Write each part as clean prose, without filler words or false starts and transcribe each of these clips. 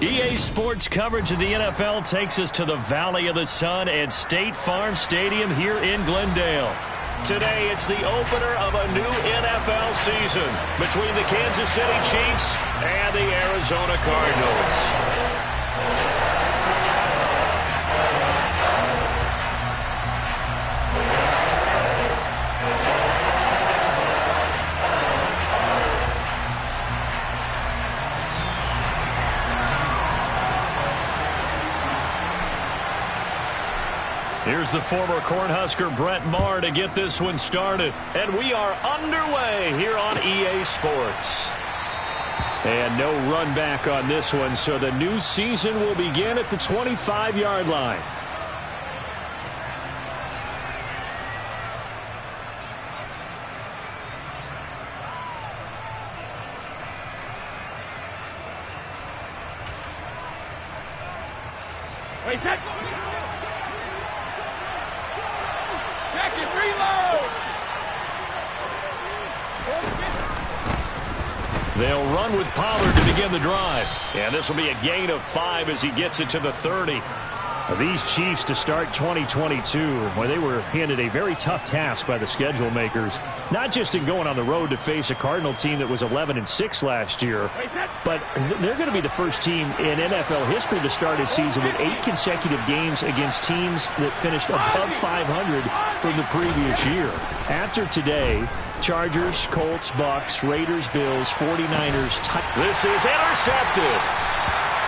EA Sports coverage of the NFL takes us to the Valley of the Sun at State Farm Stadium here in Glendale. Today, it's the opener of a new NFL season between the Kansas City Chiefs and the Arizona Cardinals. Here's the former Cornhusker Brett Maher to get this one started. And we are underway here on EA Sports. And no run back on this one, so the new season will begin at the 25-yard line. Wait, set. They'll run with Pollard to begin the drive. And this will be a gain of 5 as he gets it to the 30. These Chiefs to start 2022, well, they were handed a very tough task by the schedule makers, not just in going on the road to face a Cardinal team that was 11-6 last year, but they're going to be the first team in NFL history to start a season with 8 consecutive games against teams that finished above 500 from the previous year. After today, Chargers, Colts, Bucks, Raiders, Bills, 49ers. This is intercepted.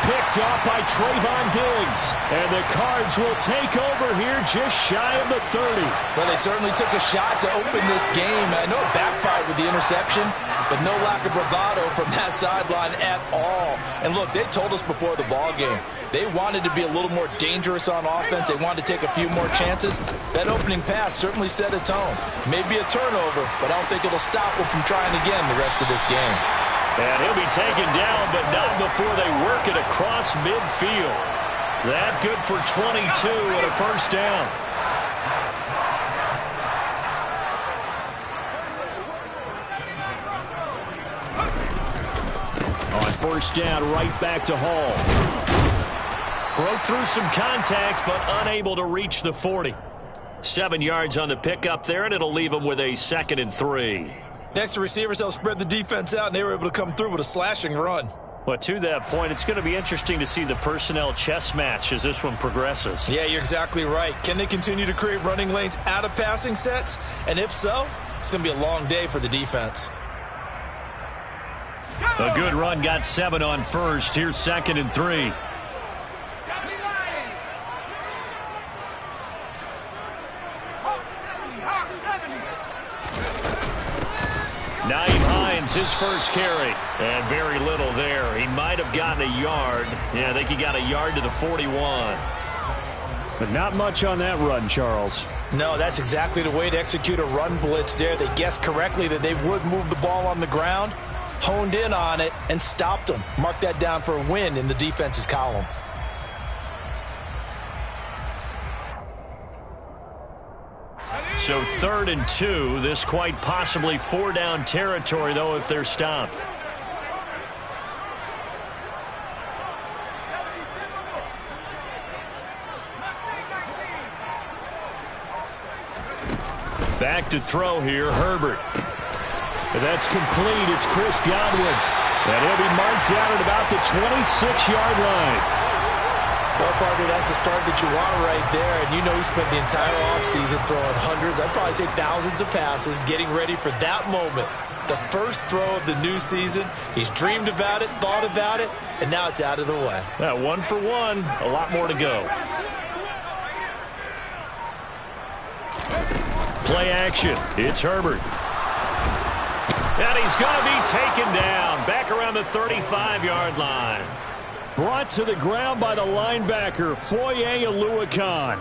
Picked off by Trayvon Diggs. And the Cards will take over here just shy of the 30. Well, they certainly took a shot to open this game. I know it backfired with the interception, but no lack of bravado from that sideline at all. And look, they told us before the ball game, they wanted to be a little more dangerous on offense. They wanted to take a few more chances. That opening pass certainly set a tone. Maybe a turnover, but I don't think it'll stop them from trying again the rest of this game. And he'll be taken down, but not before they work it across midfield. That good for 22 and a first down. On first down, right back to Hall. Broke through some contact, but unable to reach the 40. 7 yards on the pickup there, and it'll leave him with a 2nd and 3. Next, the receivers helped spread the defense out, and they were able to come through with a slashing run. Well, to that point, it's going to be interesting to see the personnel chess match as this one progresses. Yeah, you're exactly right. Can they continue to create running lanes out of passing sets? And if so, it's going to be a long day for the defense. A good run, got 7 on first. Here's 2nd and 3. Nyheim Hines, his first carry. And very little there. He might have gotten a yard. Yeah, I think he got a yard to the 41. But not much on that run, Charles. No, that's exactly the way to execute a run blitz there. They guessed correctly that they would move the ball on the ground, honed in on it, and stopped them. Mark that down for a win in the defense's column. So 3rd and 2. This quite possibly 4-down territory, though, if they're stopped. Back to throw here, Herbert. That's complete. It's Chris Godwin. And he'll be marked down at about the 26-yard line. Well, partner, that's the start that you want right there. And you know he spent the entire offseason throwing hundreds, I'd probably say thousands of passes, getting ready for that moment. The first throw of the new season. He's dreamed about it, thought about it, and now it's out of the way. 1 for 1. A lot more to go. Play action. It's Herbert. And he's going to be taken down. Back around the 35-yard line. Brought to the ground by the linebacker, Foye Oluokun.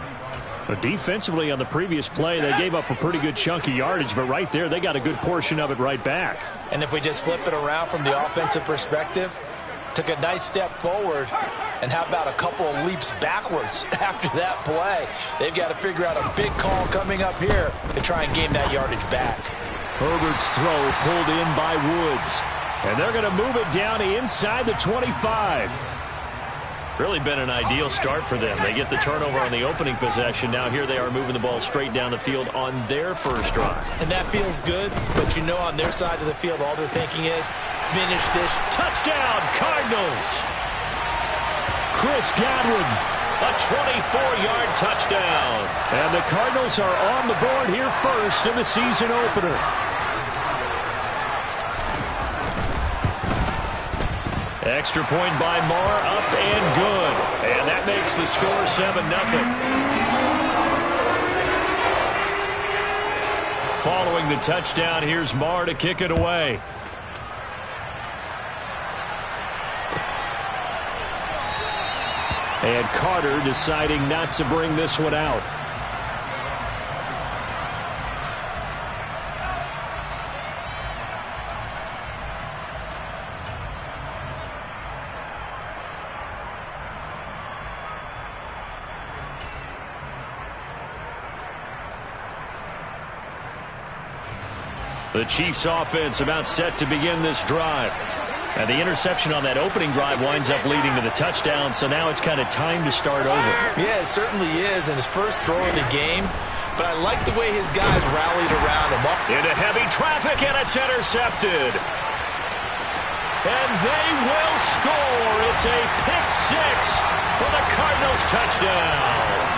But defensively on the previous play, they gave up a pretty good chunk of yardage, but right there, they got a good portion of it right back. And if we just flip it around from the offensive perspective, took a nice step forward, and how about a couple of leaps backwards after that play? They've got to figure out a big call coming up here to try and gain that yardage back. Herbert's throw pulled in by Woods. And they're going to move it down to inside the 25. Really been an ideal start for them. They get the turnover on the opening possession. Now here they are moving the ball straight down the field on their first drive. And that feels good, but you know on their side of the field, all they're thinking is, finish this. Touchdown, Cardinals! Chris Godwin. A 24-yard touchdown. And the Cardinals are on the board here first in the season opener. Extra point by Marr, up and good. And that makes the score 7-0. Following the touchdown, here's Marr to kick it away. And Carter deciding not to bring this one out. The Chiefs offense about set to begin this drive. And the interception on that opening drive winds up leading to the touchdown, so now it's kind of time to start over. Yeah, it certainly is, and his first throw of the game. But I like the way his guys rallied around him. Into heavy traffic, and it's intercepted. And they will score. It's a pick six for the Cardinals touchdown.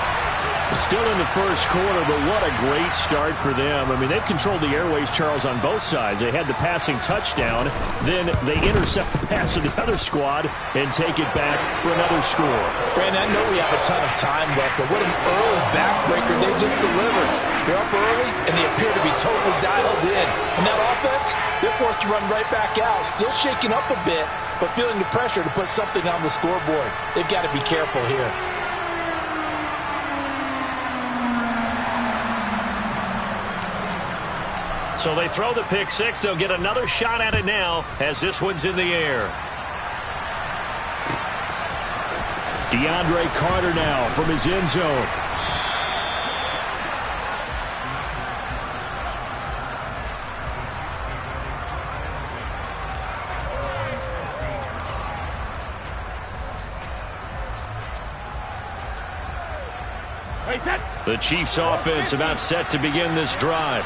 Still in the first quarter, but what a great start for them. I mean, they've controlled the airways, Charles, on both sides. They had the passing touchdown. Then they intercept the pass of the other squad and take it back for another score. Brandon, I know we have a ton of time left, but what an early backbreaker they just delivered. They're up early, and they appear to be totally dialed in. And that offense, they're forced to run right back out, still shaking up a bit, but feeling the pressure to put something on the scoreboard. They've got to be careful here. So they throw the pick six. They'll get another shot at it now as this one's in the air. DeAndre Carter now from his end zone. The Chiefs offense about set to begin this drive.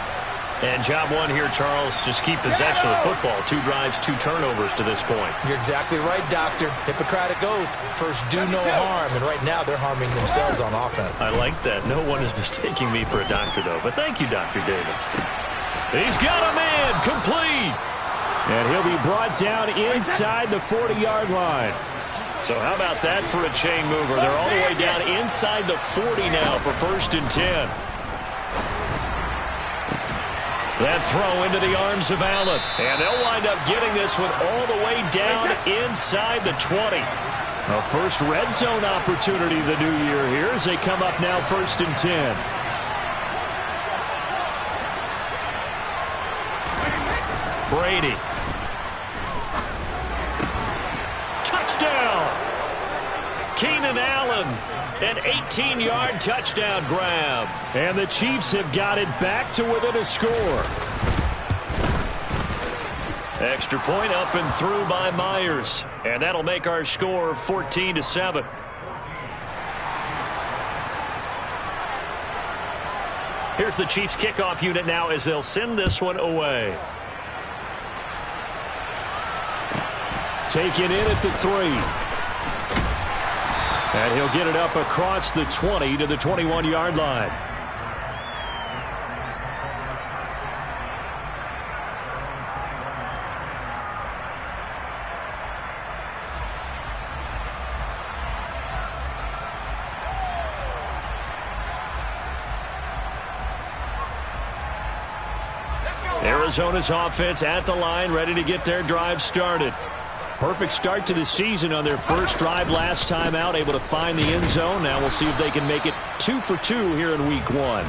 And job one here, Charles, just keep possession of the football. 2 drives, 2 turnovers to this point. You're exactly right, Doctor. Hippocratic oath. First, do no harm. And right now, they're harming themselves on offense. I like that. No one is mistaking me for a doctor, though. But thank you, Dr. Davis. He's got a man. Complete. And he'll be brought down inside the 40-yard line. So how about that for a chain mover? They're all the way down inside the 40 now for 1st and 10. That throw into the arms of Allen. And they'll wind up getting this one all the way down inside the 20. A first red zone opportunity the new year here as they come up now 1st and 10. Brady. Touchdown. Keenan Allen. An 18-yard touchdown grab. And the Chiefs have got it back to within a score. Extra point up and through by Myers. And that'll make our score 14-7. Here's the Chiefs kickoff unit now as they'll send this one away. Taken in at the 3. And he'll get it up across the 20 to the 21-yard line. Arizona's offense at the line, ready to get their drive started. Perfect start to the season on their first drive last time out, able to find the end zone. Now we'll see if they can make it 2 for 2 here in week 1.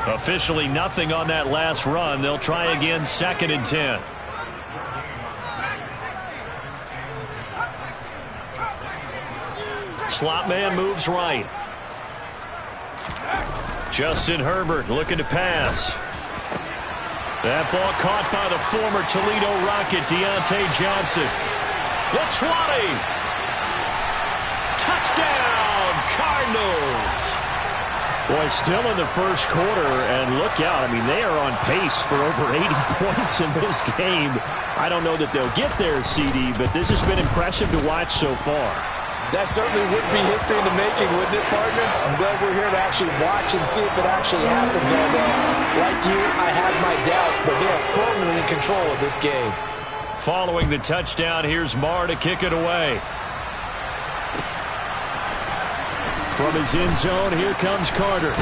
Officially nothing on that last run. They'll try again 2nd and 10. Slot man moves right. Justin Herbert looking to pass. That ball caught by the former Toledo Rocket, Deontay Johnson. The 20. Touchdown, Cardinals! Boy, still in the first quarter, and look out. I mean, they are on pace for over 80 points in this game. I don't know that they'll get there, CD, but this has been impressive to watch so far. That certainly would be history in the making, wouldn't it, partner? I'm glad we're here to actually watch and see if it actually happens, although, like you, I have my doubts, but they are firmly in control of this game. Following the touchdown, here's Marr to kick it away. From his end zone, here comes Carter.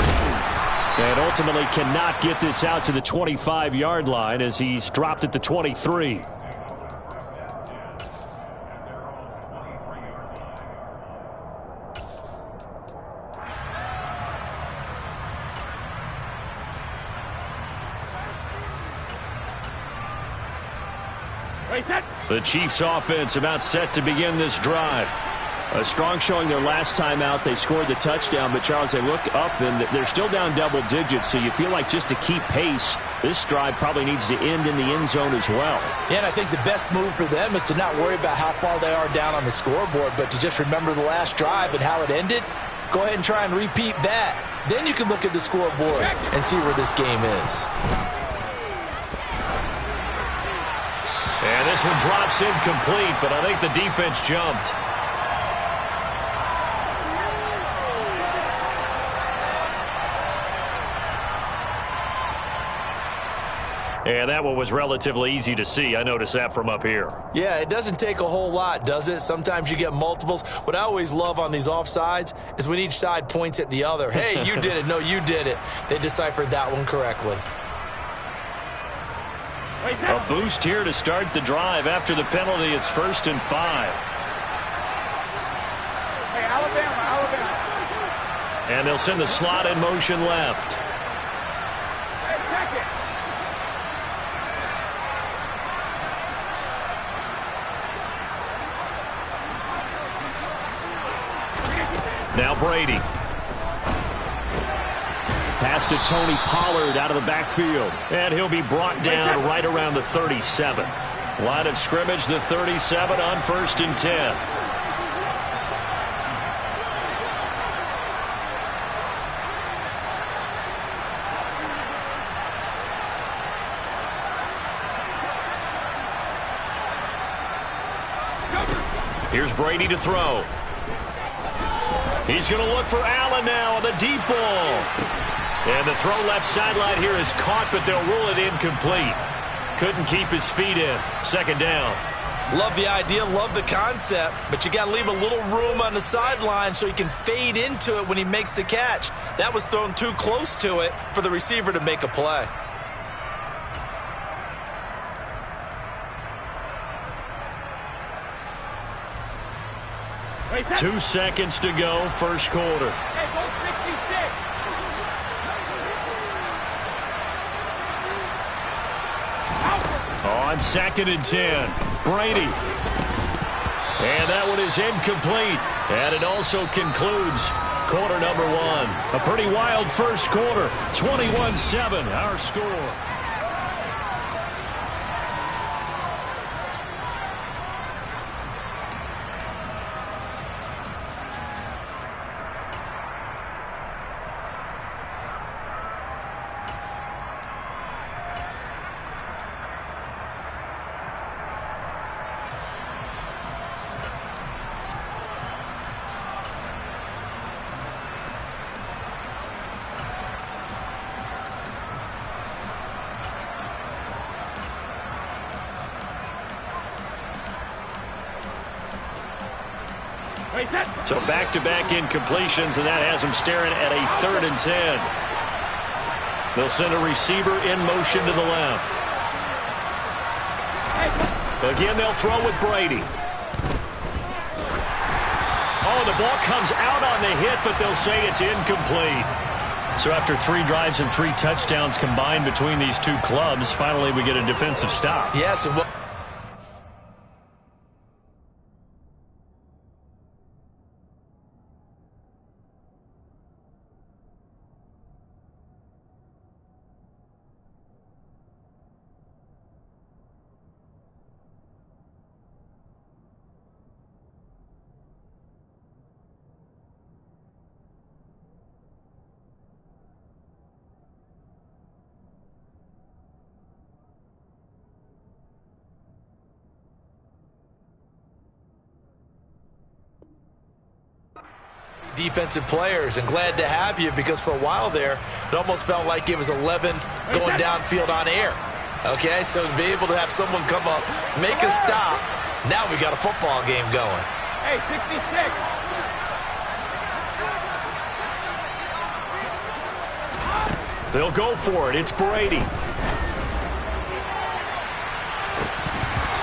And ultimately cannot get this out to the 25-yard line as he's dropped at the 23. The Chiefs offense about set to begin this drive. A strong showing their last time out. They scored the touchdown, but Charles, they look up and they're still down double digits, so you feel like just to keep pace, this drive probably needs to end in the end zone as well. Yeah, and I think the best move for them is to not worry about how far they are down on the scoreboard, but to just remember the last drive and how it ended. Go ahead and try and repeat that. Then you can look at the scoreboard and see where this game is. And this one drops incomplete, but I think the defense jumped. And that one was relatively easy to see. I noticed that from up here. Yeah, it doesn't take a whole lot, does it? Sometimes you get multiples. What I always love on these offsides is when each side points at the other. Hey, you did it. No, you did it. They deciphered that one correctly. A boost here to start the drive. After the penalty, it's 1st and 5. Hey, Alabama. And they'll send the slot in motion left. Hey, check it. Now Brady. Pass to Tony Pollard out of the backfield. And he'll be brought down right around the 37. Line of scrimmage, the 37 on 1st and 10. Here's Brady to throw. He's going to look for Allen now on the deep ball. And the throw left sideline here is caught, but they'll rule it incomplete. Couldn't keep his feet in. 2nd down. Love the idea, love the concept, but you got to leave a little room on the sideline so he can fade into it when he makes the catch. That was thrown too close to it for the receiver to make a play. Wait, 2 seconds to go, first quarter. Hey, go 66. On 2nd and 10, Brady. And that one is incomplete. And it also concludes quarter number 1. A pretty wild first quarter. 21-7, our score. So back-to-back incompletions, and that has them staring at a 3rd and 10. They'll send a receiver in motion to the left. Again, they'll throw with Brady. Oh, the ball comes out on the hit, but they'll say it's incomplete. So after 3 drives and 3 touchdowns combined between these two clubs, finally we get a defensive stop. Yes, and defensive players, and glad to have you because for a while there, it almost felt like it was 11 going downfield on air. Okay, so to be able to have someone come up, make a stop, now we got a football game going. Hey, 66. They'll go for it. It's Brady.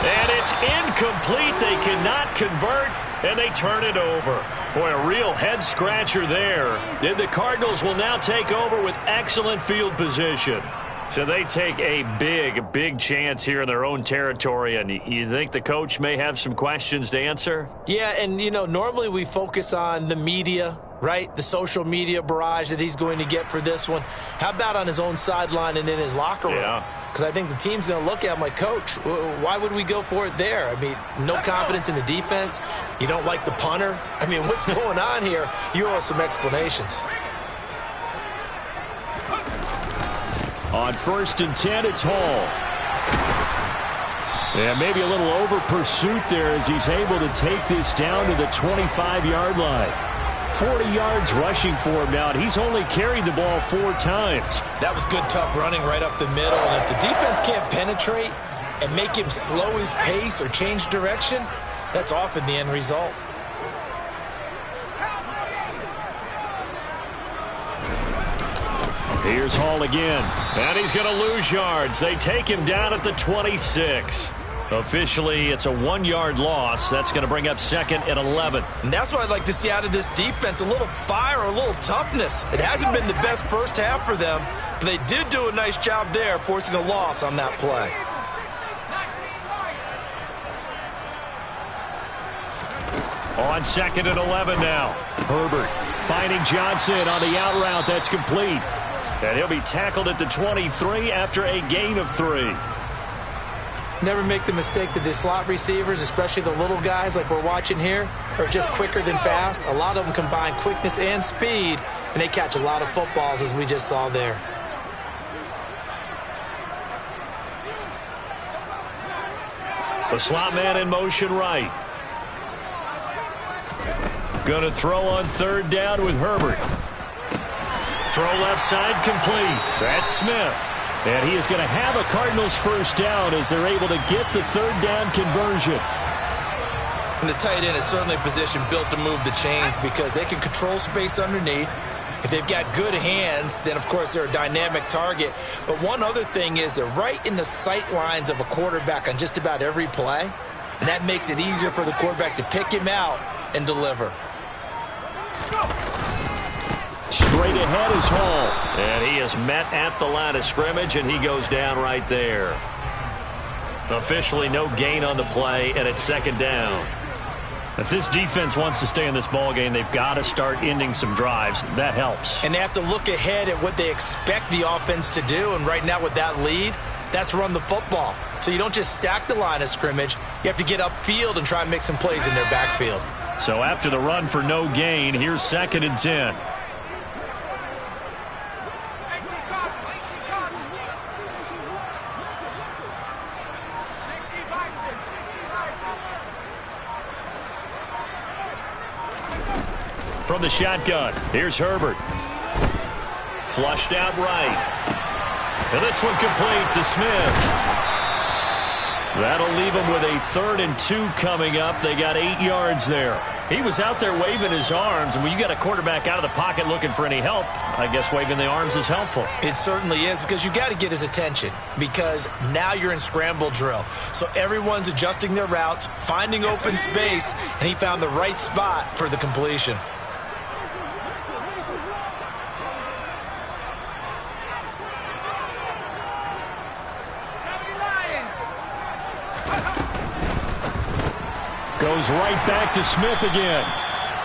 And it's incomplete. They cannot convert, and they turn it over. Boy, a real head-scratcher there. And the Cardinals will now take over with excellent field position. So they take a big chance here in their own territory, and you think the coach may have some questions to answer? Yeah, and, you know, normally we focus on the media, right? The social media barrage that he's going to get for this one. How about on his own sideline and in his locker room? Yeah. Because I think the team's going to look at him like, Coach, why would we go for it there? I mean, no confidence in the defense. You don't like the punter. I mean, what's going on here? You owe us some explanations. On 1st and 10, it's Hall. And maybe a little over pursuit there as he's able to take this down to the 25-yard line. 40 yards rushing for him now, and he's only carried the ball 4 times. That was good, tough running right up the middle. And if the defense can't penetrate and make him slow his pace or change direction, that's often the end result. Here's Hall again. And he's going to lose yards. They take him down at the 26. Officially, it's a 1-yard loss. That's going to bring up 2nd and 11. And that's what I'd like to see out of this defense, a little fire, a little toughness. It hasn't been the best first half for them, but they did do a nice job there, forcing a loss on that play. On 2nd and 11 now. Herbert finding Johnson on the out route. That's complete. And he'll be tackled at the 23 after a gain of 3. Never make the mistake that the slot receivers, especially the little guys like we're watching here, are just quicker than fast. A lot of them combine quickness and speed, and they catch a lot of footballs, as we just saw there. The slot man in motion right. Going to throw on 3rd down with Herbert. Throw left side complete. That's Smith. And he is going to have a Cardinals first down as they're able to get the 3rd down conversion. And the tight end is certainly a position built to move the chains because they can control space underneath. If they've got good hands, then, of course, they're a dynamic target. But one other thing is they're right in the sight lines of a quarterback on just about every play. And that makes it easier for the quarterback to pick him out and deliver. Straight ahead is Hall. And he is met at the line of scrimmage, and he goes down right there. Officially no gain on the play, and it's 2nd down. If this defense wants to stay in this ball game, they've got to start ending some drives. That helps. And they have to look ahead at what they expect the offense to do. And right now with that lead, that's run the football. So you don't just stack the line of scrimmage. You have to get upfield and try and make some plays in their backfield. So after the run for no gain, here's 2nd and 10. From the shotgun, here's Herbert. Flushed out right. And this one complete to Smith. That'll leave them with a 3rd and 2 coming up. They got 8 yards there. He was out there waving his arms, and when you got a quarterback out of the pocket looking for any help, I guess waving the arms is helpful. It certainly is, because you got to get his attention, because now you're in scramble drill. So everyone's adjusting their routes, finding open space, and he found the right spot for the completion. Goes right back to Smith again.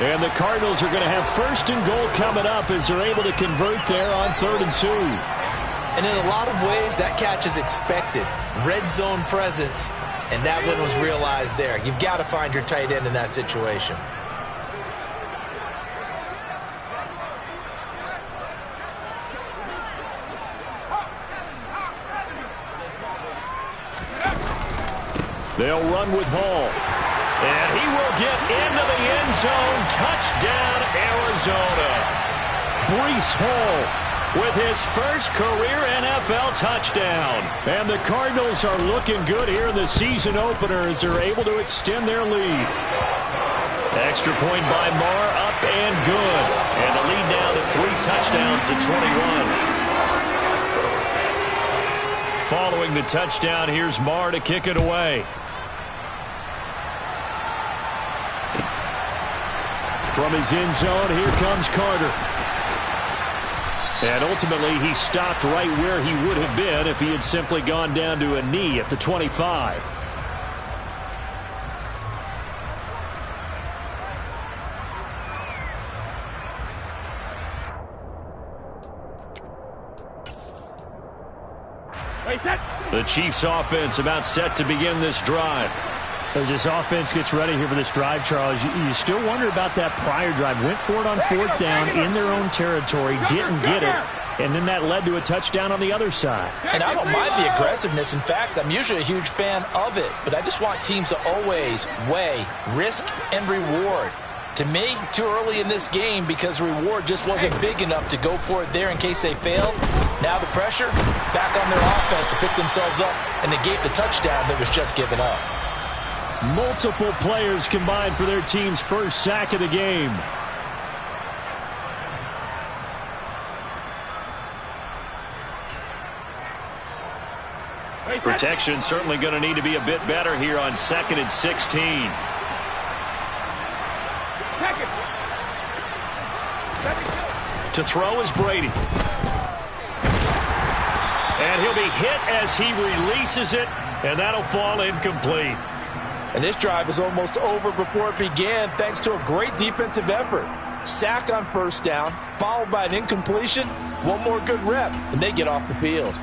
And the Cardinals are going to have 1st and goal coming up as they're able to convert there on 3rd and 2. And in a lot of ways, that catch is expected. Red zone presence, and that one was realized there. You've got to find your tight end in that situation. They'll run with Hall. And he will get into the end zone. Touchdown, Arizona. Breece Hall with his first career NFL touchdown. And the Cardinals are looking good here in the season opener as they're able to extend their lead. Extra point by Marr, up and good. And the lead down to 3 touchdowns at 21. Following the touchdown, here's Marr to kick it away. From his end zone, here comes Carter. And ultimately, he stopped right where he would have been if he had simply gone down to a knee at the 25. The Chiefs offense about set to begin this drive. As this offense gets ready here for this drive, Charles, you still wonder about that prior drive. Went for it on 4th down in their own territory, didn't get it, and then that led to a touchdown on the other side. And I don't mind the aggressiveness. In fact, I'm usually a huge fan of it, but I just want teams to always weigh risk and reward. To me, too early in this game because reward just wasn't big enough to go for it there in case they failed. Now the pressure back on their offense to pick themselves up and negate the touchdown that was just given up. Multiple players combined for their team's first sack of the game. Protection certainly going to need to be a bit better here on 2nd and 16. To throw is Brady. And he'll be hit as he releases it, and that'll fall incomplete. And this drive is almost over before it began thanks to a great defensive effort. Sack on 1st down, followed by an incompletion. One more good rep, and they get off the field.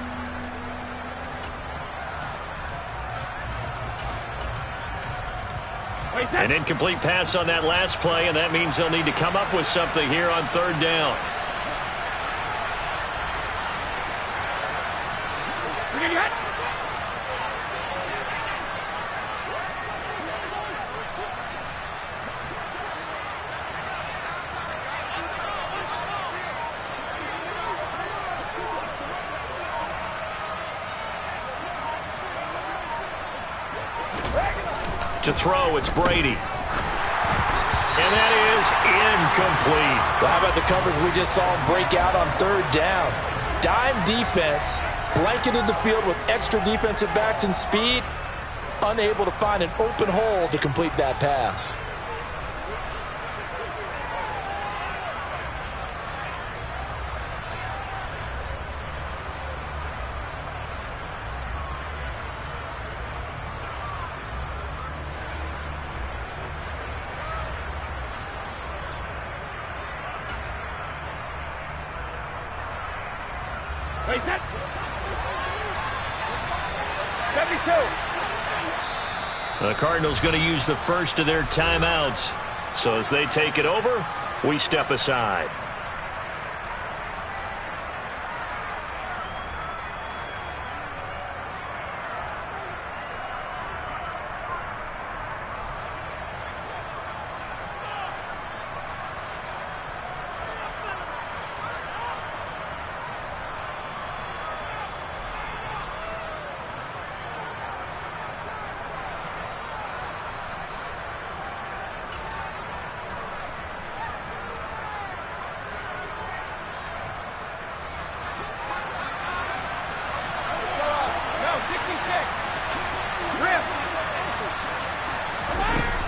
An incomplete pass on that last play, and that means they'll need to come up with something here on 3rd down. To throw, it's Brady. And that is incomplete. Well, how about the coverage we just saw him break out on 3rd down? Dime defense, blanketed the field with extra defensive backs and speed, unable to find an open hole to complete that pass. The Cardinals going to use the first of their timeouts. So as they take it over, we step aside.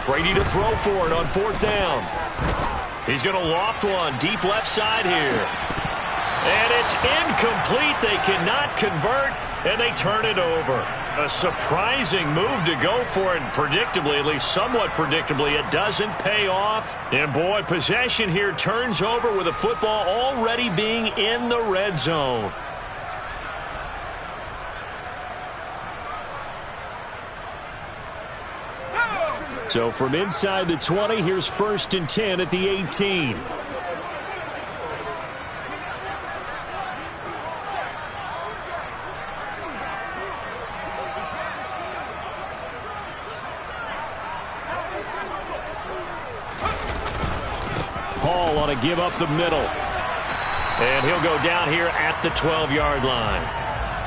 Brady to throw for it on 4th down. He's going to loft one deep left side here. And it's incomplete. They cannot convert, and they turn it over. A surprising move to go for it, and predictably, at least somewhat predictably, it doesn't pay off. And boy, possession here turns over with the football already being in the red zone. So from inside the 20, here's 1st and 10 at the 18. to give up the middle. And he'll go down here at the 12-yard line.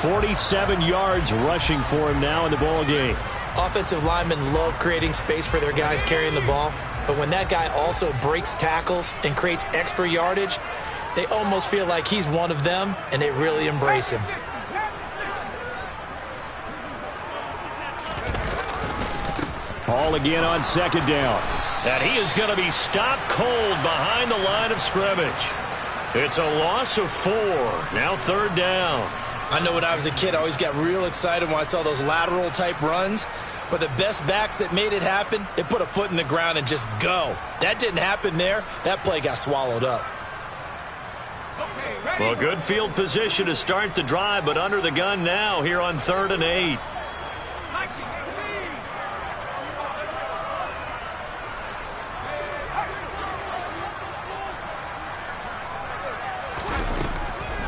47 yards rushing for him now in the ball game. Offensive linemen love creating space for their guys carrying the ball, but when that guy also breaks tackles and creates extra yardage, they almost feel like he's one of them, and they really embrace him. Hall again on second down. And he is going to be stopped cold behind the line of scrimmage. It's a loss of 4. Now third down. I know when I was a kid, I always got real excited when I saw those lateral-type runs. But the best backs that made it happen, they put a foot in the ground and just go. That didn't happen there. That play got swallowed up. Well, good field position to start the drive, but under the gun now here on 3rd and 8.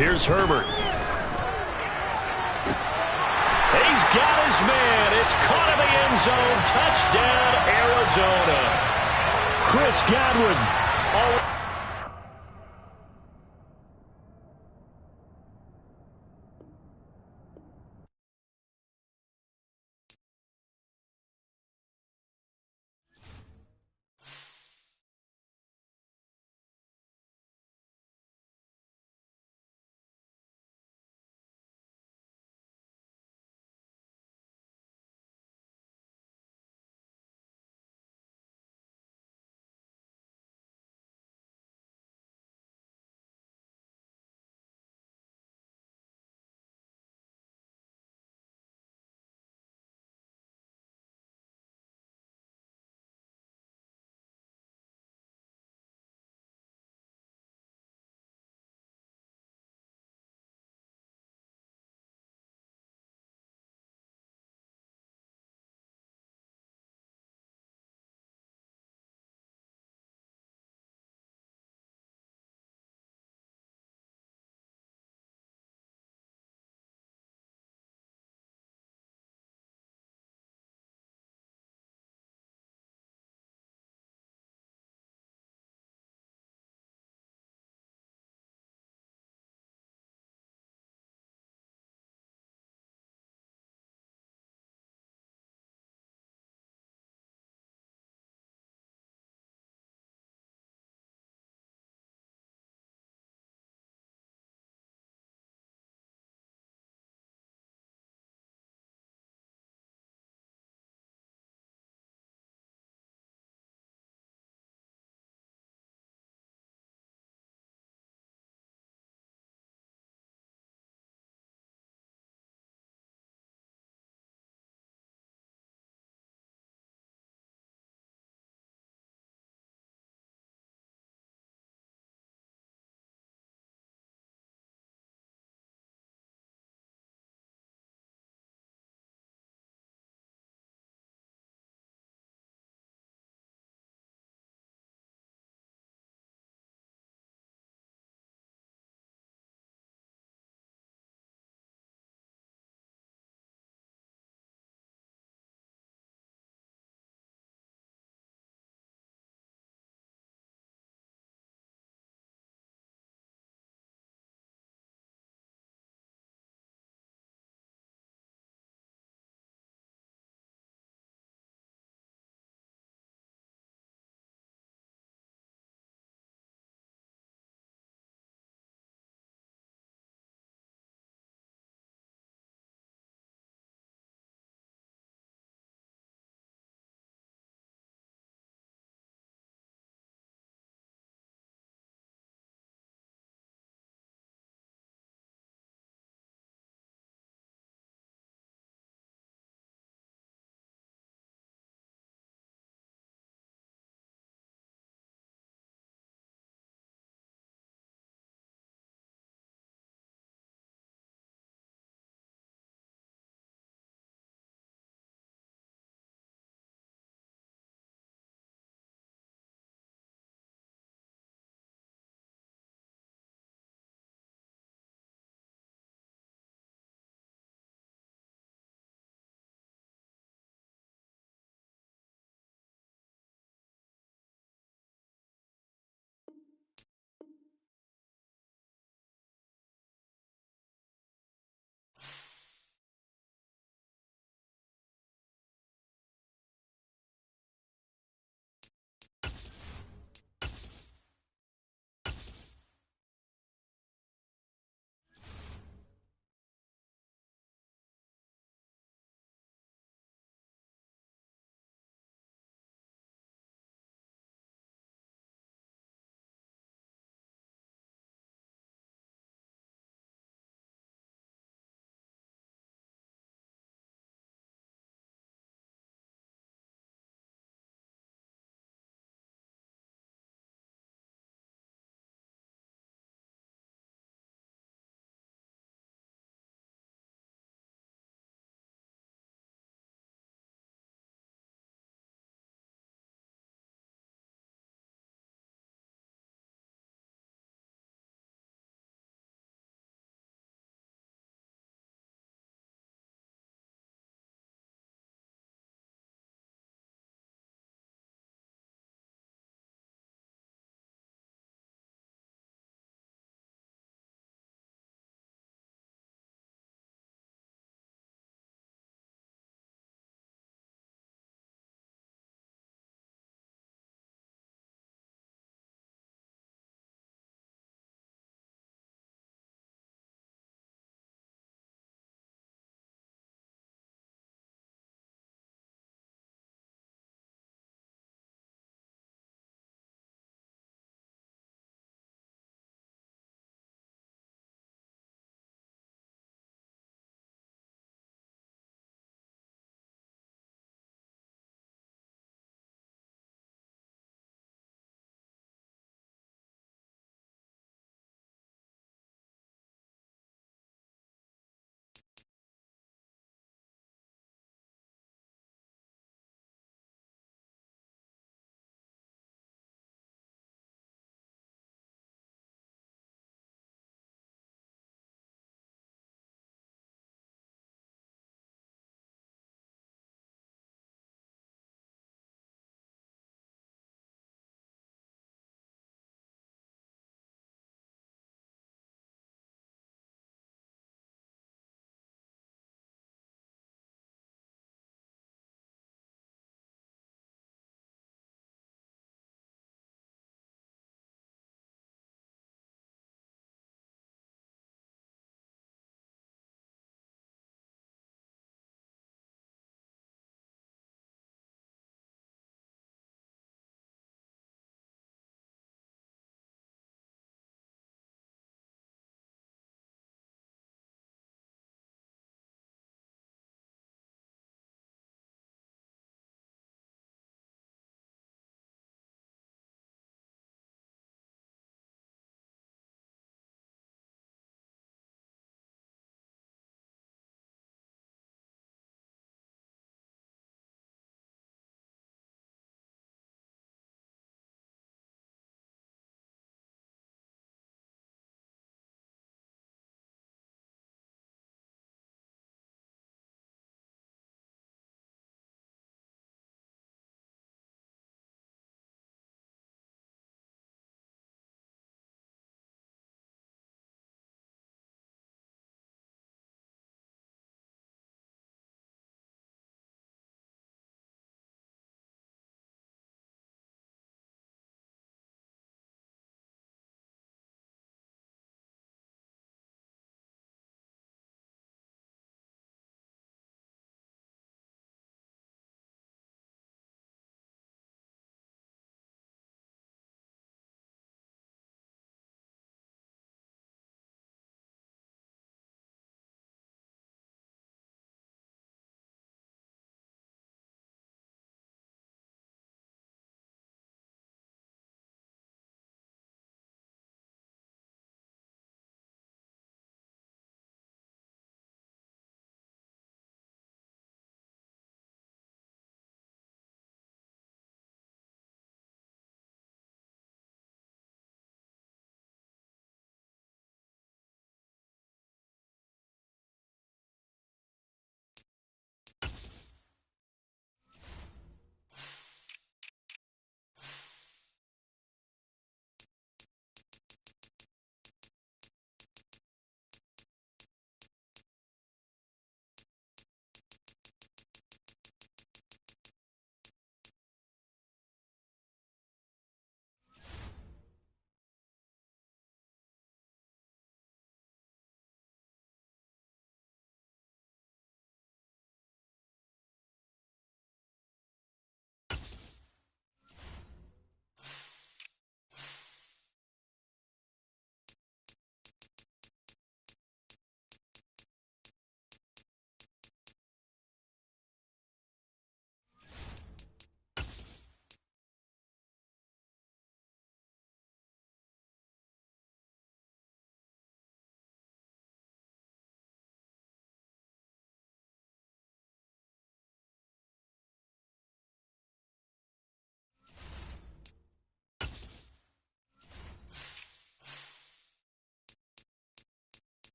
Here's Herbert. He's got his man. It's caught in the end zone. Touchdown, Arizona. Chris Godwin. All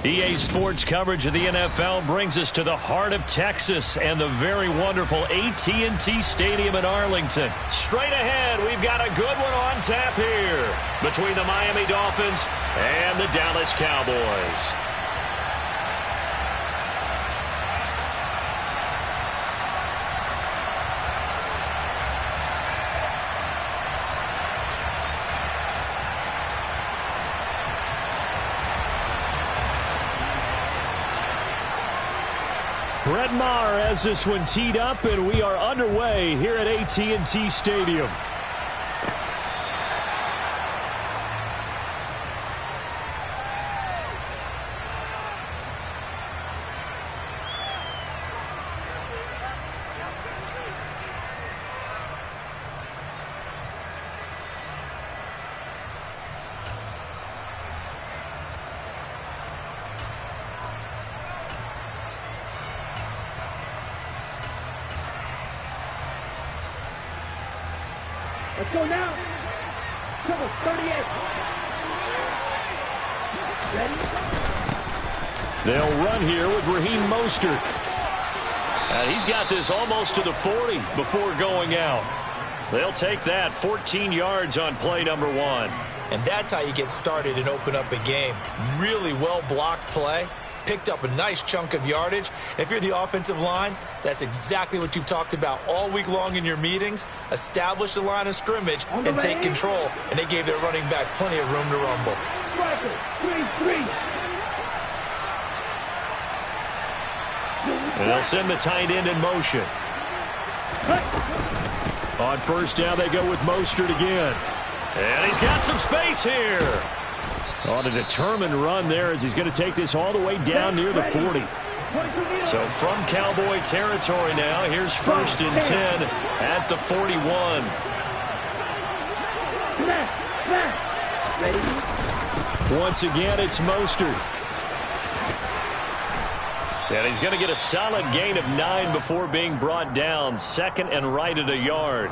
EA Sports coverage of the NFL brings us to the heart of Texas and the very wonderful AT&T Stadium in Arlington. Straight ahead, we've got a good one on tap here between the Miami Dolphins and the Dallas Cowboys. Brett Maher has this one teed up, and we are underway here at AT&T Stadium. Let's go now. Triple 38. Ready? They'll run here with Raheem Mostert. And he's got this almost to the 40 before going out. They'll take that 14 yards on play number 1. And that's how you get started and open up a game. Really well-blocked play. Picked up a nice chunk of yardage. And if you're the offensive line, that's exactly what you've talked about all week long in your meetings. Establish the line of scrimmage and take control. And they gave their running back plenty of room to rumble. Striker, 3-3. And they'll send the tight end in motion. On first down, they go with Mostert again. And he's got some space here. On a determined run there as he's going to take this all the way down near the 40. So from Cowboy territory now, here's 1st and 10 at the 41. Once again, it's Mostert. And he's going to get a solid gain of 9 before being brought down. 2nd and right at a yard.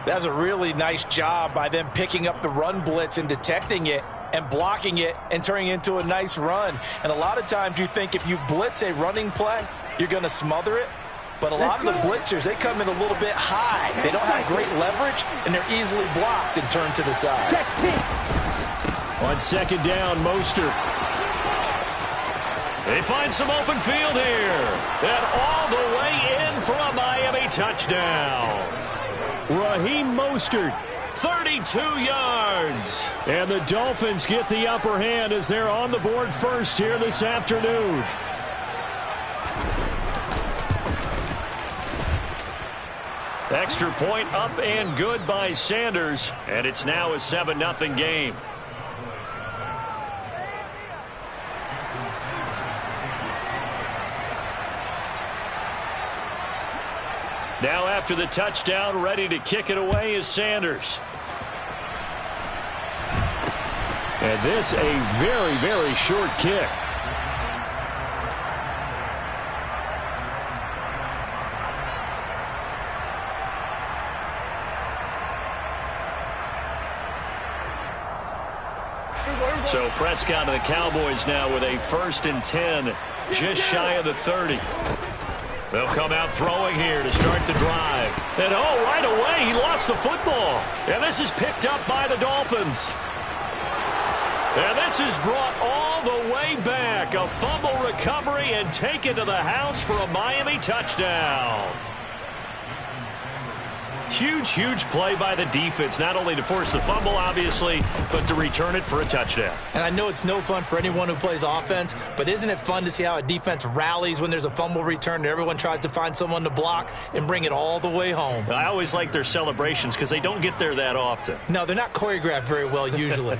That's a really nice job by them picking up the run blitz and detecting it and blocking it and turning it into a nice run. And a lot of times you think if you blitz a running play, you're going to smother it. But a lot of the blitzers, they come in a little bit high. They don't have great leverage, and they're easily blocked and turned to the side. On 2nd down, Mostert. They find some open field here. And all the way in for a Miami touchdown. Raheem Mostert. 32 yards. And the Dolphins get the upper hand as they're on the board first here this afternoon. Extra point up and good by Sanders. And it's now a 7-0 game. Now after the touchdown, ready to kick it away is Sanders. And this a very, very short kick. So Prescott and the Cowboys now with a 1st and 10, just shy of the 30. They'll come out throwing here to start the drive. And oh, right away, he lost the football. And this is picked up by the Dolphins. And this is brought all the way back. A fumble recovery and taken to the house for a Miami touchdown. Huge, huge play by the defense, not only to force the fumble, obviously, but to return it for a touchdown. And I know it's no fun for anyone who plays offense, but isn't it fun to see how a defense rallies when there's a fumble return and everyone tries to find someone to block and bring it all the way home? I always like their celebrations because they don't get there that often. No, they're not choreographed very well usually.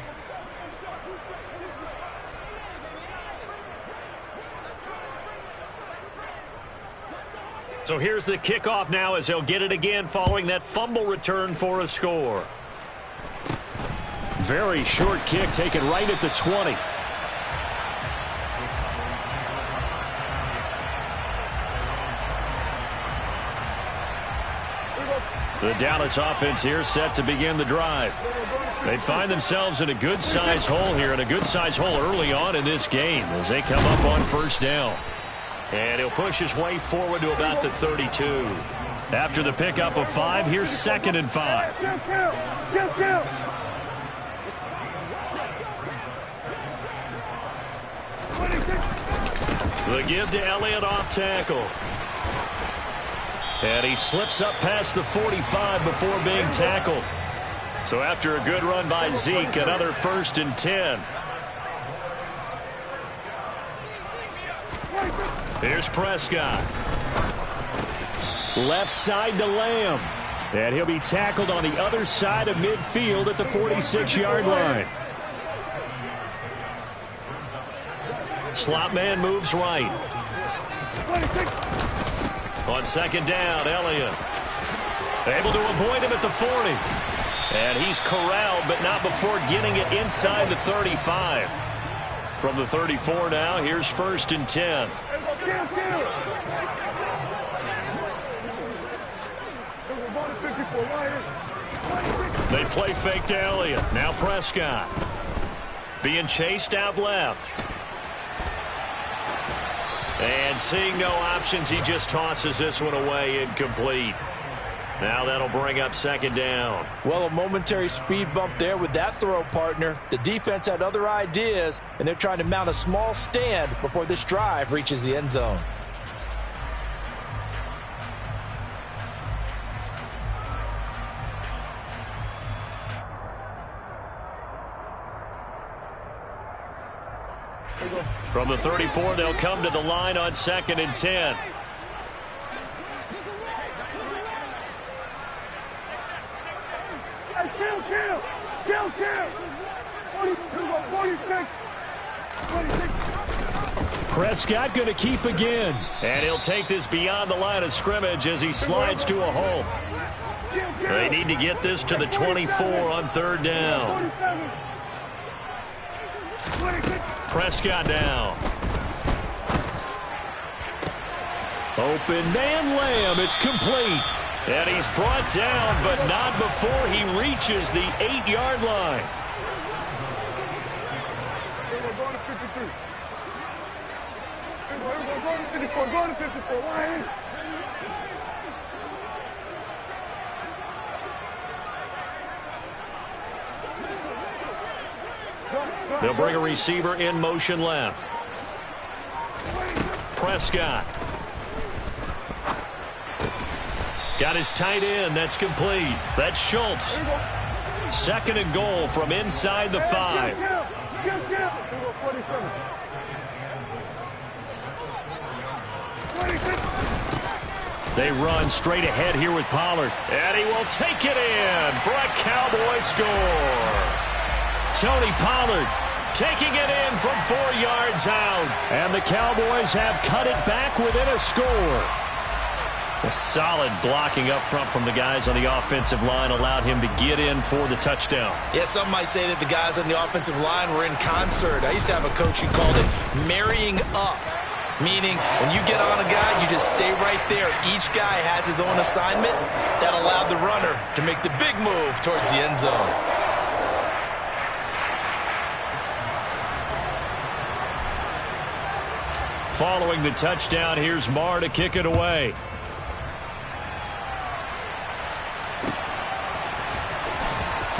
So here's the kickoff now as they'll get it again following that fumble return for a score. Very short kick taken right at the 20. The Dallas offense here set to begin the drive. They find themselves in a good-sized hole here, and a good-sized hole early on in this game as they come up on first down. And he'll push his way forward to about the 32. After the pickup of 5, here's 2nd and 5. The give to Elliott off tackle. And he slips up past the 45 before being tackled. So after a good run by Zeke, another 1st and 10. Here's Prescott. Left side to Lamb. And he'll be tackled on the other side of midfield at the 46-yard line. Slot man moves right. On 2nd down, Elliott. Able to avoid him at the 40. And he's corralled, but not before getting it inside the 35. From the 34 now, here's 1st and 10. They play fake to Elliott. Now Prescott. Being chased out left. And seeing no options, he just tosses this one away, incomplete. Now that'll bring up 2nd down. Well, a momentary speed bump there with that throw, partner. The defense had other ideas, and they're trying to mount a small stand before this drive reaches the end zone. From the 34, they'll come to the line on 2nd and 10. Kill. 46. Prescott going to keep again. And he'll take this beyond the line of scrimmage as he slides to a hole. They need to get this to the 24 on 3rd down. Prescott down. Open man Lamb. It's complete. And he's brought down, but not before he reaches the 8-yard line. They'll bring a receiver in motion left. Prescott. Got his tight end. That's complete. That's Schultz. 2nd and goal from inside the 5. They run straight ahead here with Pollard. And he will take it in for a Cowboy score. Tony Pollard taking it in from 4 yards out. And the Cowboys have cut it back within a score. A solid blocking up front from the guys on the offensive line allowed him to get in for the touchdown. Yeah, some might say that the guys on the offensive line were in concert. I used to have a coach who called it marrying up, meaning when you get on a guy, you just stay right there. Each guy has his own assignment that allowed the runner to make the big move towards the end zone. Following the touchdown, here's Marr to kick it away.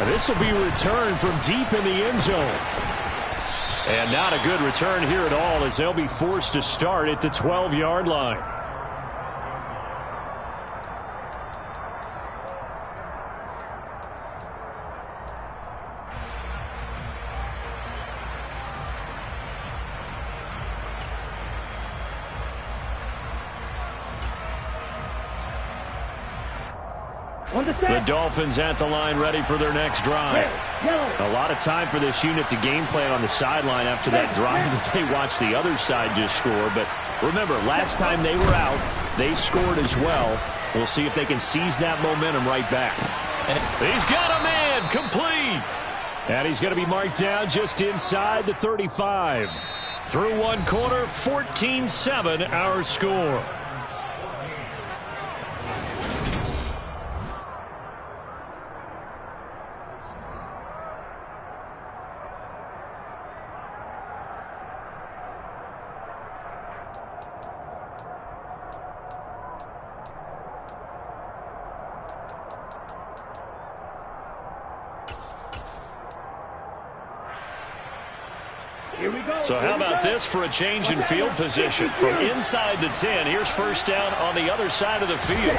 This will be returned from deep in the end zone. And not a good return here at all as they'll be forced to start at the 12-yard line. The Dolphins at the line ready for their next drive. A lot of time for this unit to game plan on the sideline after that drive that they watched the other side just score. But remember, last time they were out, they scored as well. We'll see if they can seize that momentum right back. And he's got a man complete. And he's going to be marked down just inside the 35. Through one quarter, 14-7 our score. So how about this for a change in field position? From inside the 10, here's first down on the other side of the field.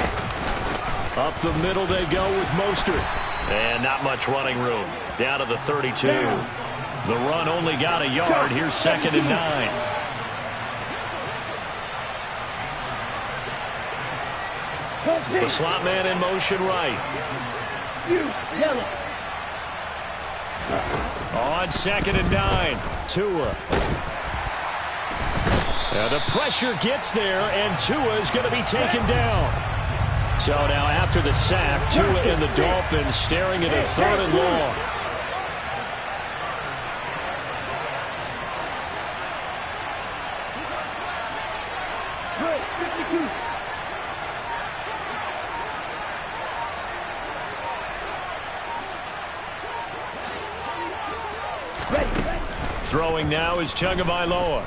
Up the middle they go with Mostert. And not much running room. Down to the 32. The run only got a yard. Here's 2nd and 9. The slot man in motion right. On 2nd and 9. Tua. The pressure gets there, and Tua is going to be taken down. So now after the sack, Tua and the Dolphins staring at a 3rd and long. Throwing now is Tagovailoa.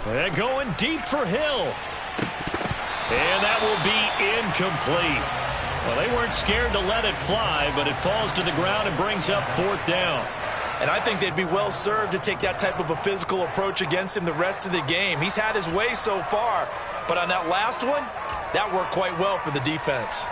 And going deep for Hill. And that will be incomplete. Well, they weren't scared to let it fly, but it falls to the ground and brings up 4th down. And I think they'd be well served to take that type of a physical approach against him the rest of the game. He's had his way so far, but on that last one, that worked quite well for the defense.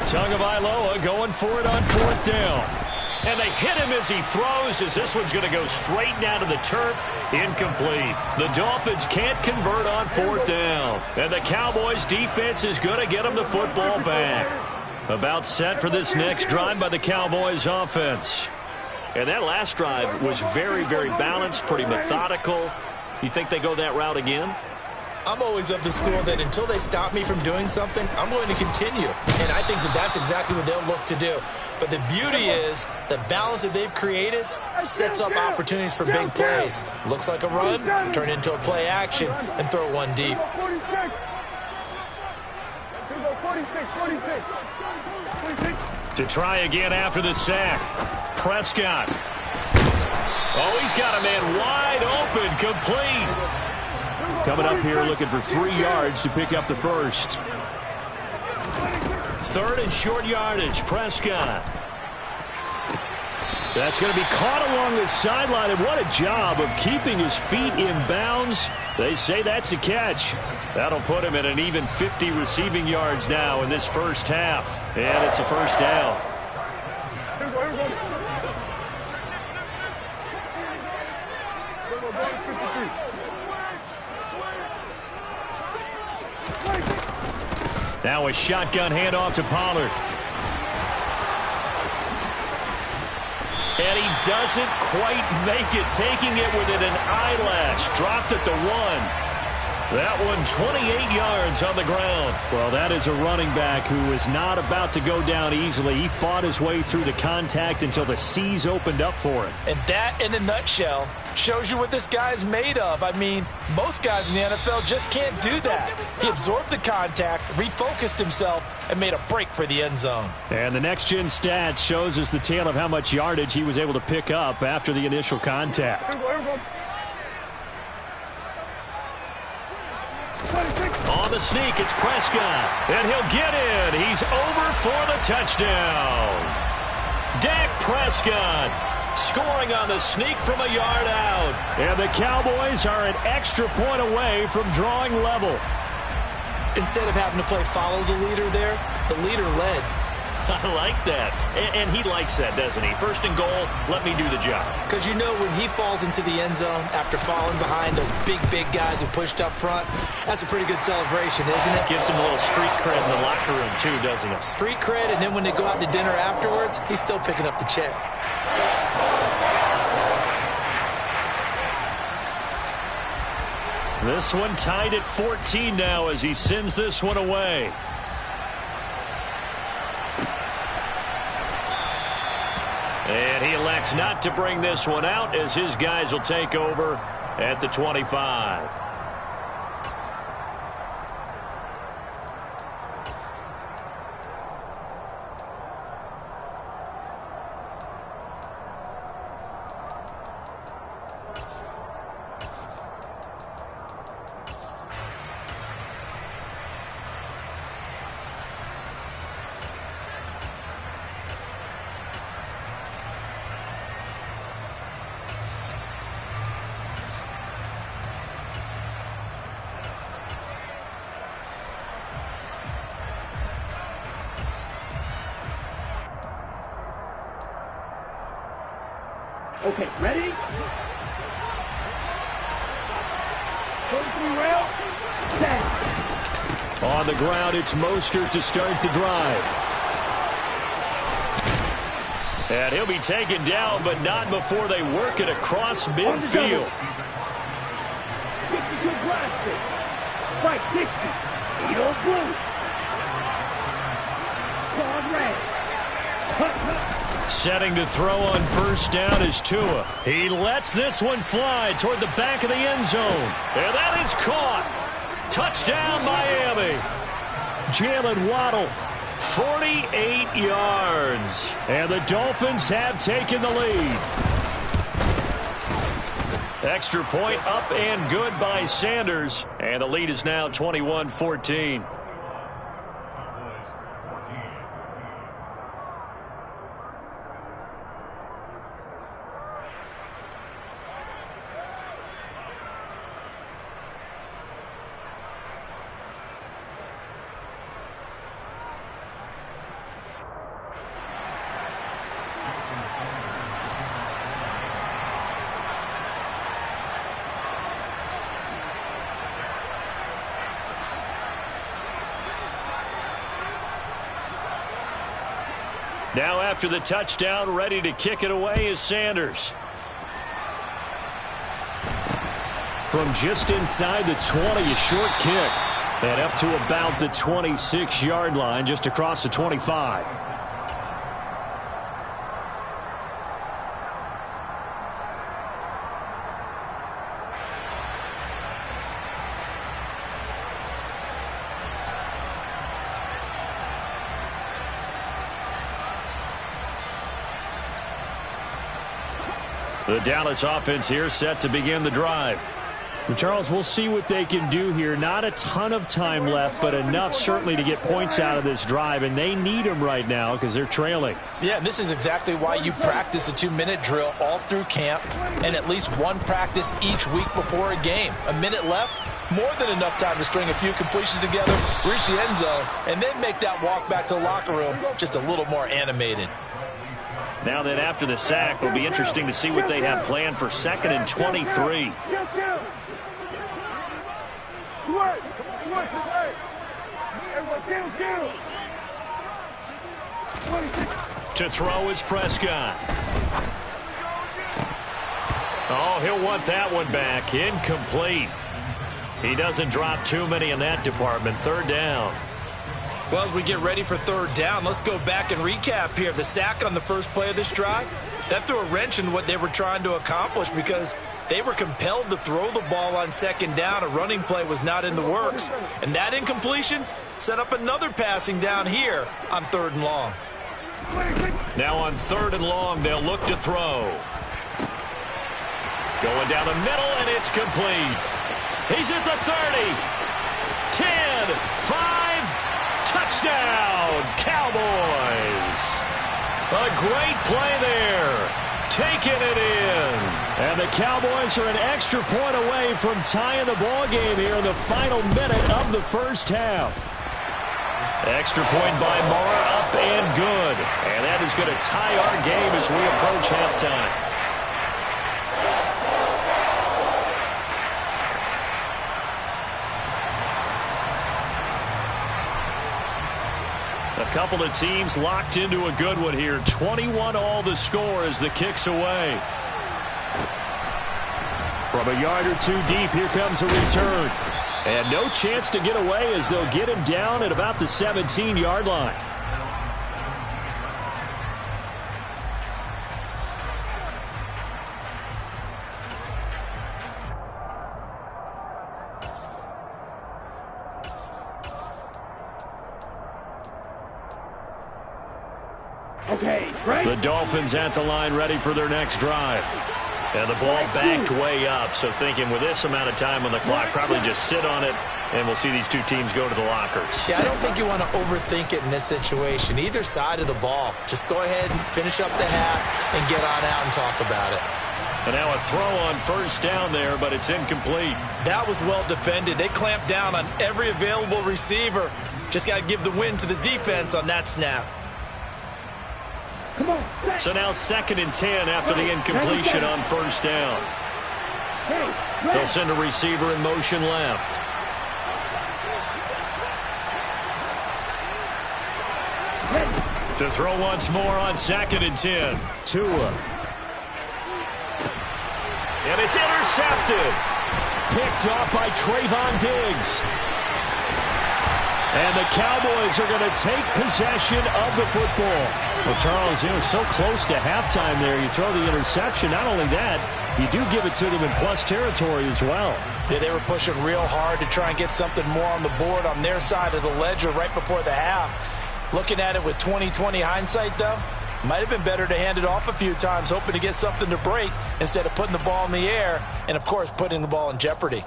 Tagovailoa going for it on 4th down. And they hit him as he throws, as this one's going to go straight down to the turf. Incomplete. The Dolphins can't convert on 4th down. And the Cowboys defense is going to get them the football back. About set for this next drive by the Cowboys offense. And that last drive was very, very balanced, pretty methodical. You think they go that route again? I'm always of the school that until they stop me from doing something, I'm going to continue. And I think that that's exactly what they'll look to do. But the beauty is the balance that they've created sets up opportunities for big plays. Looks like a run, turn into a play action, and throw one deep. To try again after the sack. Prescott. Oh, he's got a man wide open, complete. Coming up here looking for 3 yards to pick up the first. 3rd and short yardage, Prescott. That's going to be caught along the sideline, and what a job of keeping his feet in bounds. They say that's a catch. That'll put him at an even 50 receiving yards now in this first half. And it's a first down. Now a shotgun handoff to Pollard. And he doesn't quite make it, taking it within an eyelash. Dropped at the 1. That one 28 yards on the ground. Well, that is a running back who is not about to go down easily. He fought his way through the contact until the seas opened up for him. And that, in a nutshell, shows you what this guy's made of. I mean, most guys in the NFL just can't do that. He absorbed the contact, refocused himself, and made a break for the end zone. And the next-gen stats shows us the tale of how much yardage he was able to pick up after the initial contact. On the sneak, it's Prescott. And he'll get in. He's over for the touchdown. Dak Prescott scoring on the sneak from a yard out. And the Cowboys are an extra point away from drawing level. Instead of having to play follow the leader there, the leader led. I like that. And he likes that, doesn't he? 1st and goal, let me do the job. Because you know when he falls into the end zone after falling behind those big guys who pushed up front, that's a pretty good celebration, isn't it? Gives him a little street cred in the locker room, too, doesn't it? Street cred, and then when they go out to dinner afterwards, he's still picking up the check. This one tied at 14 now as he sends this one away. And he elects not to bring this one out as his guys will take over at the 25. Okay, ready? 33 round. Set. On the ground, it's Mostert to start the drive. And he'll be taken down, but not before they work it across midfield. 62 plastic. Right, 60. 80 blue. Quad red. Setting to throw on first down is Tua. He lets this one fly toward the back of the end zone. And that is caught. Touchdown, Miami. Jalen Waddle, 48 yards. And the Dolphins have taken the lead. Extra point up and good by Sanders. And the lead is now 21-14. Now after the touchdown, ready to kick it away is Sanders. From just inside the 20, a short kick. And up to about the 26-yard line, just across the 25. The Dallas offense here set to begin the drive. And Charles, we'll see what they can do here. Not a ton of time left, but enough certainly to get points out of this drive, and they need them right now because they're trailing. Yeah, and this is exactly why you practice a 2-minute drill all through camp and at least one practice each week before a game. A minute left, more than enough time to string a few completions together, reach the end zone, and then make that walk back to the locker room just a little more animated. Now then, after the sack, it'll be interesting to see what they have planned for 2nd and 23. To throw is Prescott. Oh, he'll want that one back. Incomplete. He doesn't drop too many in that department. 3rd down. Well, as we get ready for 3rd down, let's go back and recap here. The sack on the first play of this drive, that threw a wrench in what they were trying to accomplish because they were compelled to throw the ball on 2nd down. A running play was not in the works. And that incompletion set up another passing down here on 3rd and long. Now on 3rd and long, they'll look to throw. Going down the middle, and it's complete. He's at the 30. 10, 5, touchdown, Cowboys. A great play there. Taking it in. And the Cowboys are an extra point away from tying the ball game here in the final minute of the first half. Extra point by Mara, up and good. And that is going to tie our game as we approach halftime. A couple of teams locked into a good one here. 21-all the score as the kick's away. From a yard or two deep, here comes a return. And no chance to get away as they'll get him down at about the 17-yard line. Okay, right. The Dolphins at the line ready for their next drive. And the ball backed way up, so thinking with this amount of time on the clock, probably just sit on it, and we'll see these two teams go to the lockers. Yeah, I don't think you want to overthink it in this situation. Either side of the ball. Just go ahead and finish up the half and get on out and talk about it. And now a throw on first down there, but it's incomplete. That was well defended. They clamped down on every available receiver. Just got to give the win to the defense on that snap. Come on. So now 2nd and 10 after the incompletion on first down. They'll send a receiver in motion left. To throw once more on 2nd and 10. Tua. And it's intercepted. Picked off by Trayvon Diggs. And the Cowboys are going to take possession of the football. Well, Charles, you know, so close to halftime there. You throw the interception. Not only that, you do give it to them in plus territory as well. Yeah, they were pushing real hard to try and get something more on the board on their side of the ledger right before the half. Looking at it with 20/20 hindsight, though, might have been better to hand it off a few times, hoping to get something to break instead of putting the ball in the air and, of course, putting the ball in jeopardy.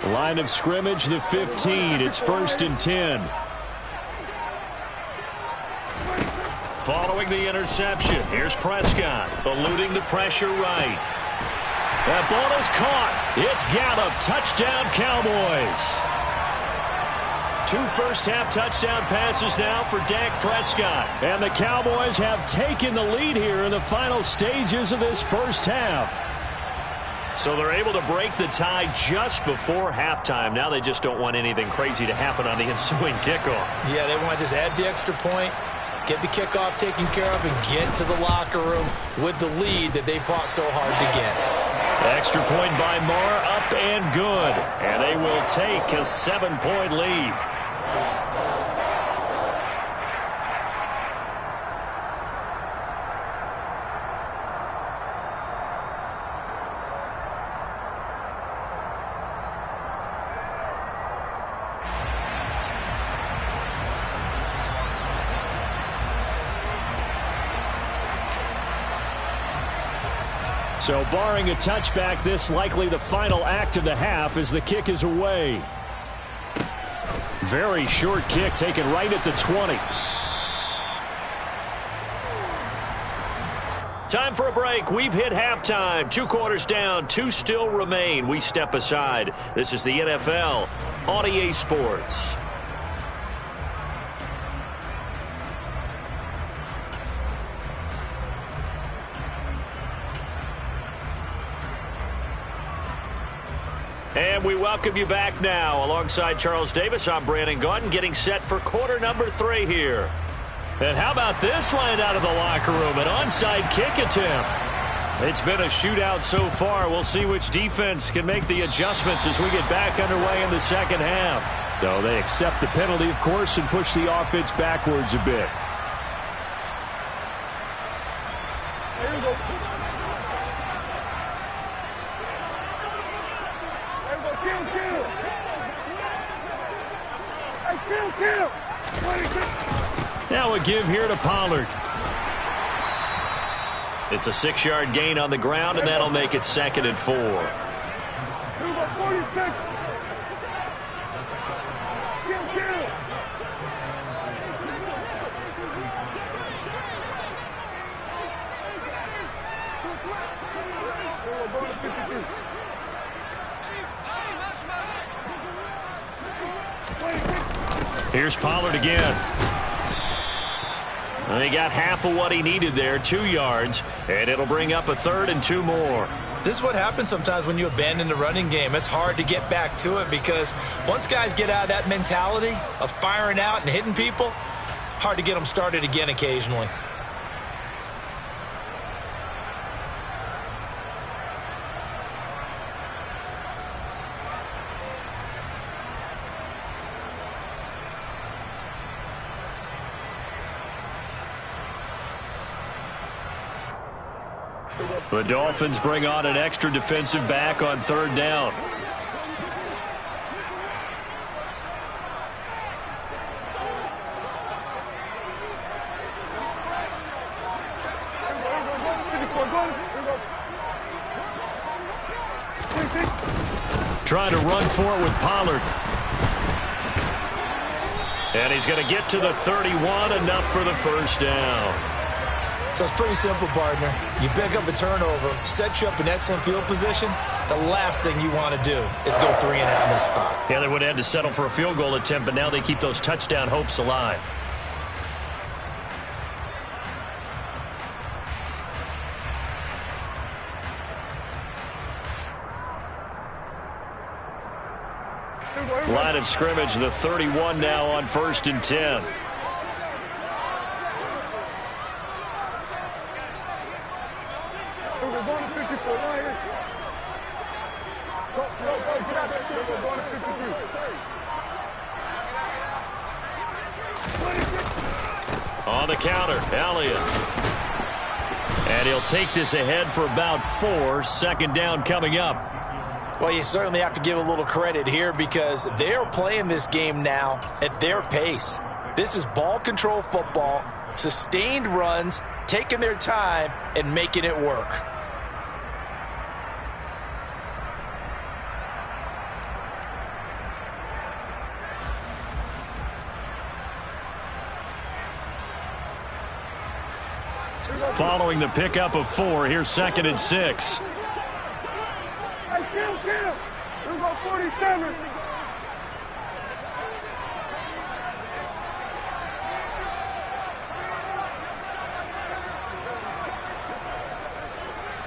Line of scrimmage, the 15. It's 1st and 10. Following the interception, here's Prescott, eluding the pressure right. That ball is caught. It's Gallup. Touchdown, Cowboys. 2 first-half touchdown passes now for Dak Prescott. And the Cowboys have taken the lead here in the final stages of this first half. So they're able to break the tie just before halftime. Now they just don't want anything crazy to happen on the ensuing kickoff. Yeah, they want to just add the extra point, get the kickoff taken care of, and get to the locker room with the lead that they fought so hard to get. Extra point by Marr, up and good. And they will take a 7-point lead. So barring a touchback, this likely the final act of the half as the kick is away. Very short kick taken right at the 20. Time for a break. We've hit halftime. 2 quarters down, 2 still remain. We step aside. This is the NFL on EA Sports. And we welcome you back now. Alongside Charles Davis, I'm Brandon Gaudin, getting set for quarter number 3 here. And how about this line out of the locker room? An onside kick attempt. It's been a shootout so far. We'll see which defense can make the adjustments as we get back underway in the second half. So they accept the penalty, of course, and push the offense backwards a bit. There you go. Now a give here to Pollard. It's a 6-yard gain on the ground, and that'll make it 2nd and 4. Here's Pollard again. He got half of what he needed there, 2 yards, and it'll bring up a 3rd and 2 more. This is what happens sometimes when you abandon the running game. It's hard to get back to it because once guys get out of that mentality of firing out and hitting people, hard to get them started again occasionally. The Dolphins bring on an extra defensive back on 3rd down. Trying to run for it with Pollard. And he's going to get to the 31, enough for the first down. So it's pretty simple, partner. You pick up a turnover, set you up in excellent field position. The last thing you want to do is go 3 and out in this spot. Yeah, they would have had to settle for a field goal attempt, but now they keep those touchdown hopes alive. Line of scrimmage, the 31 now on 1st and 10. On the counter, Elliott. And he'll take this ahead for about 4. Second down coming up. Well, you certainly have to give a little credit here because they're playing this game now at their pace. This is ball control football, sustained runs, taking their time, and making it work. Following the pickup of 4, here's 2nd and 6. Get him. We're going 47.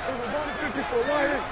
We're going 50 for Wyatt.